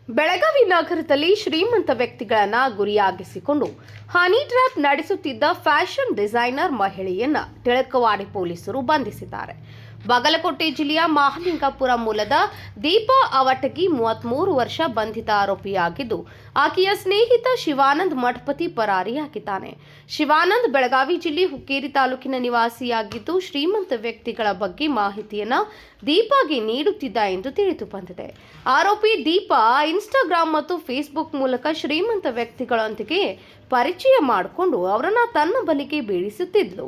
ಬೆಳಗಾವಿ ನಗರದಲ್ಲಿ ಶ್ರೀಮಂತ ವ್ಯಕ್ತಿಗಳನ್ನ ಗುರಿಯಾಗಿಸಿಕೊಂಡು ಹನಿ ಟ್ರ್ಯಾಪ್ ನಡೆಸುತ್ತಿದ್ದ ಫ್ಯಾಷನ್ ಡಿಸೈನರ್ ಮಹಿಳೆಯನ್ನ ಟಿಳಕವಾಡಿ ಪೊಲೀಸರು ಬಂಧಿಸಿದ್ದಾರೆ. ಬಾಗಲಕೋಟೆ ಜಿಲ್ಲೆಯ ಮಹಾಲಿಂಗಪುರ ಮೂಲದ ದೀಪಾ ಅವಟಗಿ 33 ವರ್ಷ ಬಂಧಿತ ಆರೋಪಿಯಾಗಿದ್ದು, ಆಕೆಯ ಸ್ನೇಹಿತ ಶಿವಾನಂದ್ ಮಠಪತಿ ಪರಾರಿಯಾಗಿದ್ದಾನೆ. ಶಿವಾನಂದ್ ಬೆಳಗಾವಿ ಜಿಲ್ಲೆ ಹುಕ್ಕೇರಿ ತಾಲೂಕಿನ ನಿವಾಸಿಯಾಗಿದ್ದು, ಶ್ರೀಮಂತ ವ್ಯಕ್ತಿಗಳ ಬಗ್ಗೆ ಮಾಹಿತಿಯನ್ನ ದೀಪಾಗೆ ನೀಡುತ್ತಿದ್ದ ಎಂದು ತಿಳಿದು ಬಂದಿದೆ. ಆರೋಪಿ ದೀಪಾ ಇನ್ಸ್ಟಾಗ್ರಾಮ್ ಮತ್ತು ಫೇಸ್ಬುಕ್ ಮೂಲಕ ಶ್ರೀಮಂತ ವ್ಯಕ್ತಿಗಳೊಂದಿಗೆ ಪರಿಚಯ ಮಾಡಿಕೊಂಡು ಅವರನ್ನ ತನ್ನ ಬಳಿಗೆ ಬೀಳಿಸುತ್ತಿದ್ಲು.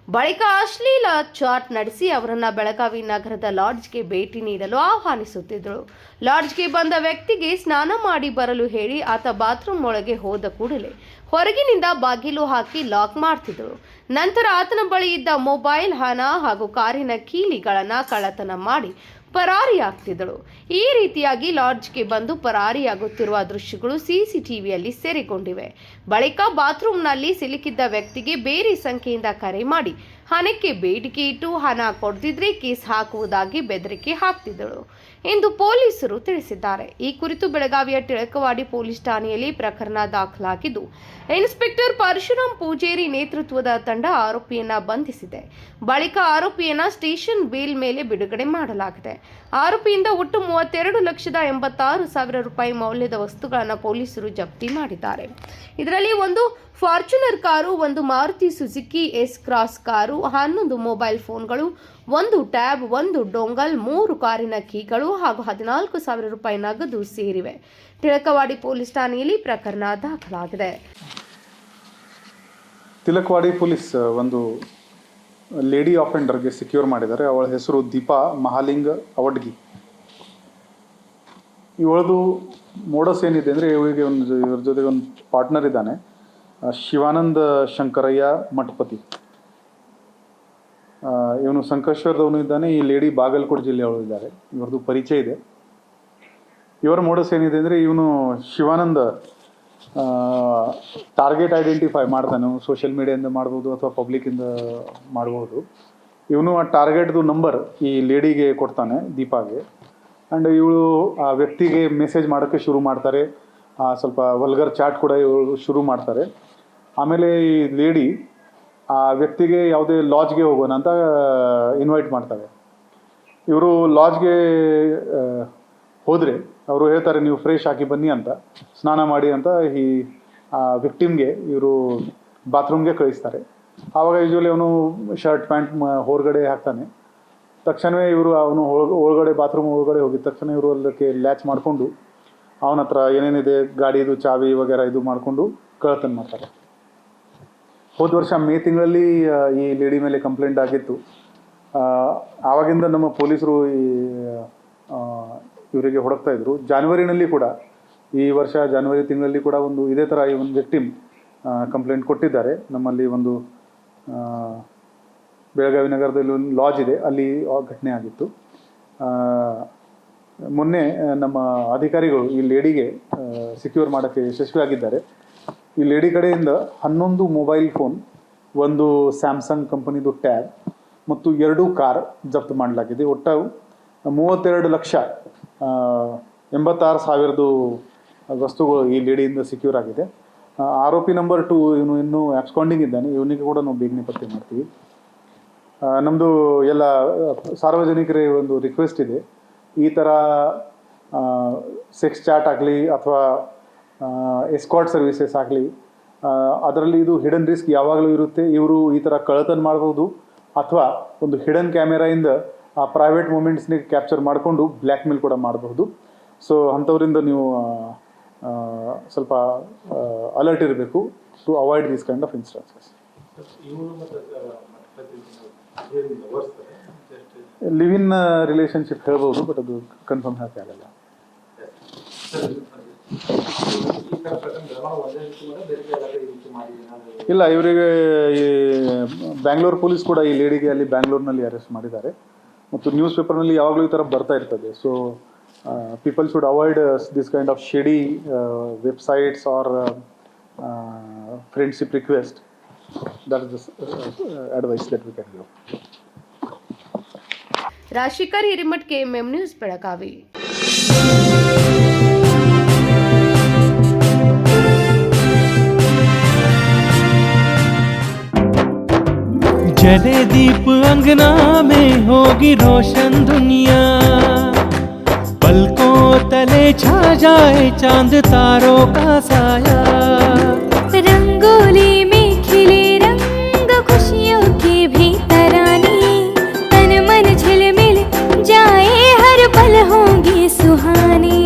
ಬಳಿಕ ಅಶ್ಲೀಲ ಚಾಟ್ ನಡೆಸಿ ಅವರನ್ನ ಬೆಳಗಾವಿ ನಗರದ ಲಾಡ್ಜ್ಗೆ ಭೇಟಿ ನೀಡಲು ಆಹ್ವಾನಿಸುತ್ತಿದ್ದಳು. ಲಾಡ್ಜ್ಗೆ ಬಂದ ವ್ಯಕ್ತಿಗೆ ಸ್ನಾನ ಮಾಡಿ ಬರಲು ಹೇಳಿ ಆತ ಬಾತ್ರೂಮ್ ಒಳಗೆ ಹೋದ ಕೂಡಲೇ ಹೊರಗಿನಿಂದ ಬಾಗಿಲು ಹಾಕಿ ಲಾಕ್ ಮಾಡ್ತಿದ್ದಳು. ನಂತರ ಆತನ ಬಳಿ ಇದ್ದ ಮೊಬೈಲ್, ಹಣ ಹಾಗೂ ಕಾರಿನ ಕೀಲಿಗಳನ್ನು ಕಳ್ಳತನ ಮಾಡಿ ಪರಾರಿಯಾಗ್ತಿದ್ದಳು. ಈ ರೀತಿಯಾಗಿ ಲಾಡ್ಜ್ಗೆ ಬಂದು ಪರಾರಿಯಾಗುತ್ತಿರುವ ದೃಶ್ಯಗಳು ಸಿಸಿಟಿವಿಯಲ್ಲಿ ಸೆರೆಗೊಂಡಿವೆ. ಬಳಿಕ ಬಾತ್ರೂಮ್ನಲ್ಲಿ ಸಿಲುಕಿದ್ದ ವ್ಯಕ್ತಿಗೆ ಬೇರೆ ಸಂಖ್ಯೆಯಿಂದ ಕರೆ ಮಾಡಿ ಹಣಕ್ಕೆ ಬೇಡಿಕೆ ಇಟ್ಟು ಹಣ ಕೊಡದಿದ್ರೆ ಕೇಸ್ ಹಾಕುವುದಾಗಿ ಬೆದರಿಕೆ ಹಾಕ್ತಿದ್ದಳು ಎಂದು ಪೊಲೀಸರು ತಿಳಿಸಿದ್ದಾರೆ. ಈ ಕುರಿತು ಬೆಳಗಾವಿಯ ಟಿಳಕವಾಡಿ ಪೊಲೀಸ್ ಠಾಣೆಯಲ್ಲಿ ಪ್ರಕರಣ ದಾಖಲಾಗಿದ್ದು, ಇನ್ಸ್ಪೆಕ್ಟರ್ ಪರಶುರಾಮ್ ಪೂಜೇರಿ ನೇತೃತ್ವದ ತಂಡ ಆರೋಪಿಯನ್ನ ಬಂಧಿಸಿದೆ. ಬಳಿಕ ಆರೋಪಿಯನ್ನ ಸ್ಟೇಷನ್ ಬೇಲ್ ಮೇಲೆ ಬಿಡುಗಡೆ ಮಾಡಲಾಗಿದೆ. ಆರೋಪಿಯಿಂದ ಒಟ್ಟು 32,86,000 ರೂಪಾಯಿ ಮೌಲ್ಯದ ವಸ್ತುಗಳನ್ನು ಪೊಲೀಸರು ಜಪ್ತಿ ಮಾಡಿದ್ದಾರೆ. ಇದರಲ್ಲಿ ಒಂದು ಫಾರ್ಚುನರ್ ಕಾರು, ಒಂದು Maruti Suzuki S Cross car, 11 mobile ಫೋನ್ಗಳು, ಒಂದು ಟ್ಯಾಬ್, ಒಂದು ಡೊಂಗಲ್, 3 ಕಾರಿನ ಕೀಗಳು ಹಾಗೂ 14,000 ರೂಪಾಯಿ ನಗದು ಸೇರಿವೆ. ತಿಲಕವಾಡಿ ಪೊಲೀಸ್ ಠಾಣೆಯಲ್ಲಿ ಪ್ರಕರಣ ದಾಖಲಾಗಿದೆ. ತಿಲಕವಾಡಿ ಪೊಲೀಸ್ ಒಂದು ಲೇಡಿ ಆಫೆಂಡರ್ಗೆ ಸಿಕ್ಯೂರ್ ಮಾಡಿದ್ದಾರೆ. ಅವಳ ಹೆಸರು ದೀಪಾ ಮಹಾಲಿಂಗ ಅವಡ್ಗಿ. ಇವಳದು ಮೋಡಸ್ ಏನಿದೆ ಅಂದರೆ, ಇವಳಿಗೆ ಇವ್ರ ಜೊತೆಗೆ ಒಂದು ಪಾರ್ಟ್ನರ್ ಇದ್ದಾನೆ, ಶಿವಾನಂದ ಶಂಕರಯ್ಯ ಮಠಪತಿ. ಇವನು ಸಂಕೇಶ್ವರದವನು ಇದ್ದಾನೆ. ಈ ಲೇಡಿ ಬಾಗಲಕೋಟೆ ಜಿಲ್ಲೆಯವರು ಇದ್ದಾರೆ. ಇವ್ರದ್ದು ಪರಿಚಯ ಇದೆ. ಇವರ ಮೋಡಸ್ ಏನಿದೆ ಅಂದರೆ, ಇವನು ಶಿವಾನಂದ ಟಾರ್ಗೆಟ್ ಐಡೆಂಟಿಫೈ ಮಾಡ್ತಾನೆ. ಸೋಷಿಯಲ್ ಮೀಡಿಯಾದಿಂದ ಮಾಡ್ಬೋದು ಅಥವಾ ಪಬ್ಲಿಕ್ಕಿಂದ ಮಾಡ್ಬೋದು. ಇವನು ಆ ಟಾರ್ಗೆಟ್ದು ನಂಬರ್ ಈ ಲೇಡಿಗೆ ಕೊಡ್ತಾನೆ, ದೀಪಾಗೆ. ಆ್ಯಂಡ್ ಇವಳು ಆ ವ್ಯಕ್ತಿಗೆ ಮೆಸೇಜ್ ಮಾಡೋಕ್ಕೆ ಶುರು ಮಾಡ್ತಾರೆ. ಸ್ವಲ್ಪ ವಲ್ಗರ್ ಚಾಟ್ ಕೂಡ ಇವಳು ಶುರು ಮಾಡ್ತಾರೆ. ಆಮೇಲೆ ಈ ಲೇಡಿ ಆ ವ್ಯಕ್ತಿಗೆ ಯಾವುದೇ ಲಾಡ್ಜ್ಗೆ ಹೋಗೋಣ ಅಂತ ಇನ್ವೈಟ್ ಮಾಡ್ತಾರೆ. ಇವರು ಲಾಡ್ಜ್ಗೆ ಹೋದರೆ ಅವರು ಹೇಳ್ತಾರೆ, ನೀವು ಫ್ರೆಶ್ ಆಗಿ ಬನ್ನಿ ಅಂತ, ಸ್ನಾನ ಮಾಡಿ ಅಂತ ಈ ವಿಕ್ಟಿಮ್ಗೆ ಇವರು ಬಾತ್ರೂಮ್ಗೆ ಕಳಿಸ್ತಾರೆ. ಆವಾಗ ಯೂಶ್ವಲಿ ಅವನು ಶರ್ಟ್ ಪ್ಯಾಂಟ್ ಹೊರಗಡೆ ಹಾಕ್ತಾನೆ. ತಕ್ಷಣವೇ ಇವರು ಅವನು ಒಳಗಡೆ ಬಾತ್ರೂಮ್ ಒಳಗಡೆ ಹೋಗಿದ ತಕ್ಷಣ ಇವರು ಅದಕ್ಕೆ ಲ್ಯಾಚ್ ಮಾಡಿಕೊಂಡು ಅವನ ಹತ್ರ ಏನೇನಿದೆ ಗಾಡಿದು ಚಾವಿ ವಗೇರ ಇದು ಮಾಡಿಕೊಂಡು ಕಳ್ಳತನ ಮಾಡ್ತಾರೆ. ಹೋದ ವರ್ಷ ಮೇ ತಿಂಗಳಲ್ಲಿ ಈ ಲೇಡಿ ಮೇಲೆ ಕಂಪ್ಲೇಂಟ್ ಆಗಿತ್ತು. ಆವಾಗಿಂದ ನಮ್ಮ ಪೊಲೀಸರು ಇವರಿಗೆ ಹುಡುಕ್ತಾ ಇದ್ರು. ಜಾನ್ವರಿನಲ್ಲಿ ಕೂಡ, ಈ ವರ್ಷ ಜಾನ್ವರಿ ತಿಂಗಳಲ್ಲಿ ಕೂಡ ಒಂದು ಇದೇ ಥರ ಈ ಒಂದು ವಿಕ್ಟಿಮ್ ಕಂಪ್ಲೇಂಟ್ ಕೊಟ್ಟಿದ್ದಾರೆ. ನಮ್ಮಲ್ಲಿ ಒಂದು ಬೆಳಗಾವಿ ನಗರದಲ್ಲಿ ಒಂದು ಲಾಡ್ಜ್ ಇದೆ, ಅಲ್ಲಿ ಘಟನೆ ಆಗಿತ್ತು. ಮೊನ್ನೆ ನಮ್ಮ ಅಧಿಕಾರಿಗಳು ಈ ಲೇಡಿಗೆ ಸಿಕ್ಯೂರ್ ಮಾಡೋಕ್ಕೆ ಯಶಸ್ವಿಯಾಗಿದ್ದಾರೆ. ಈ ಲೇಡಿ ಕಡೆಯಿಂದ 11 ಮೊಬೈಲ್ ಫೋನ್, ಒಂದು ಸ್ಯಾಮ್ಸಂಗ್ ಕಂಪನಿದು ಟ್ಯಾಬ್ ಮತ್ತು 2 ಕಾರ್ ಜಪ್ತು ಮಾಡಲಾಗಿದೆ. ಒಟ್ಟು 32,86,000 ವಸ್ತುಗಳು ಈ ಲೇಡಿಯಿಂದ ಸಿಕ್ಯೂರ್ ಆಗಿದೆ. ಆರೋಪಿ ನಂಬರ್ 2 ಇವನು ಇನ್ನೂ ಆಬ್ಸ್ಕಾಂಡಿಂಗ್ ಇದ್ದಾನೆ. ಇವನಿಗೆ ಕೂಡ ನಾವು ಬೇಗನೆ ಪತ್ತೆ ಮಾಡ್ತೀವಿ. ನಮ್ಮದು ಎಲ್ಲ ಸಾರ್ವಜನಿಕರೇ ಒಂದು ರಿಕ್ವೆಸ್ಟ್ ಇದೆ, ಈ ಥರ ಸೆಕ್ಸ್ ಚಾಟ್ ಆಗಲಿ ಅಥವಾ ಎಸ್ಕಾರ್ಟ್ ಸರ್ವಿಸಸ್ ಆಗಲಿ, ಅದರಲ್ಲಿ ಇದು ಹಿಡನ್ ರಿಸ್ಕ್ ಯಾವಾಗಲೂ ಇರುತ್ತೆ. ಇವರು ಈ ಥರ ಕಳ್ಳತನ ಮಾಡ್ಬೋದು ಅಥವಾ ಒಂದು ಹಿಡನ್ ಕ್ಯಾಮೆರಾಯಿಂದ ಆ ಪ್ರೈವೇಟ್ ಮೂಮೆಂಟ್ಸ್ನ ಕ್ಯಾಪ್ಚರ್ ಮಾಡಿಕೊಂಡು ಬ್ಲ್ಯಾಕ್ ಮೇಲ್ ಕೂಡ ಮಾಡಬಹುದು. ಸೊ ಅಂಥವರಿಂದ ನೀವು ಸ್ವಲ್ಪ ಅಲರ್ಟ್ ಇರಬೇಕು to avoid these kind of instances. Live in relationship ಹೇಳ್ಬೋದು, ಬಟ್ ಅದು ಕನ್ಫರ್ಮ್ ಹಾಕಿ ಆಗಲ್ಲ. ಇಲ್ಲ, ಇವರಿಗೆ ಈ ಬ್ಯಾಂಗ್ಳೂರ್ ಪೊಲೀಸ್ ಕೂಡ ಈ ಲೇಡಿಗೆ ಅಲ್ಲಿ ಬ್ಯಾಂಗ್ಳೂರ್ನಲ್ಲಿ ಅರೆಸ್ಟ್ ಮಾಡಿದ್ದಾರೆ. ಮತ್ತು ನ್ಯೂಸ್ ಪೇಪರ್ನಲ್ಲಿ ಯಾವಾಗಲೂ ಈ ಥರ ಬರ್ತಾ ಇರ್ತದೆ. So people should avoid this kind of shady websites or friendship request. That is advice that we can give. Rajashekhar Hiremath, KMM news, Belagavi. जले दीप अंगना में होगी रोशन दुनिया, पलकों तले छा जाए चांद तारों का साया। रंगोली में खिले रंग खुशियों के भीतर आने, तन मन झिलमिल जाए हर पल होंगे सुहाने।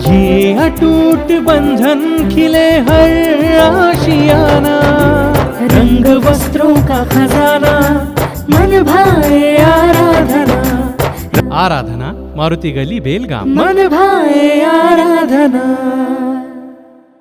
ये अटूट बंधन खिले हर आशियाना, रंग वस्त्रों का खजाना मन भाए आराधना। आराधना मारुति गली बेलगाम। मन भाए आराधना।